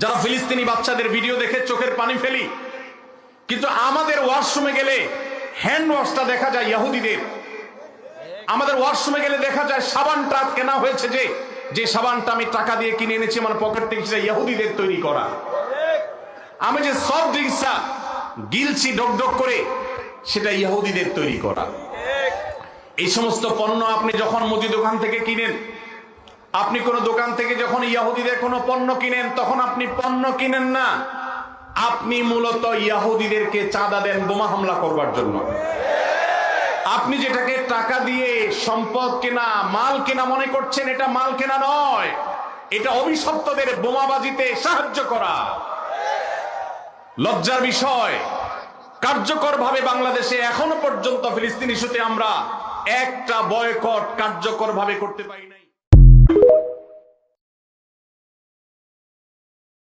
যারা ফিলিস্তিনি বাচ্চাদের ভিডিও দেখে চোখের পানি ফেলি, কিন্তু আমাদের ওয়াশরুমে গেলে হ্যান্ড ওয়াশটা দেখা যায় ইহুদিদের। আমাদের ওয়াশরুমে গেলে দেখা যায় সাবানটা কেনা হয়েছে যে সাবানটা আমি টাকা দিয়ে কিনে এনেছি আমার পকেট থেকে, সেটা ইহুদিদের তৈরি করা। আমি যে সফট ড্রিঙ্কসটা গিলছি ডক ডক করে, সেটা ইহুদিদের তৈরি করা। এই সমস্ত পণ্য আপনি যখন মুদি দোকান থেকে কিনেন, আপনি কোন দোকান থেকে যখন ইহুদিদের কোনো পণ্য কিনেন, তখন আপনি পণ্য কিনেন না, আপনি মূলত ইহুদিদেরকে চাঁদা দেন বোমা হামলা করবার জন্য। আপনি যেটাকে টাকা দিয়ে সম্পদ কেনা, মাল কেনা মনে করছেন, এটা মাল কেনা নয়, এটা অভিশপ্তদের বোমাবাজিতে সাহায্য করা। লজ্জার বিষয়, কার্যকরভাবে বাংলাদেশে এখনো পর্যন্ত ফিলিস্তিন ইস্যুতে আমরা একটা বয়কট কার্যকরভাবে করতে পারি না।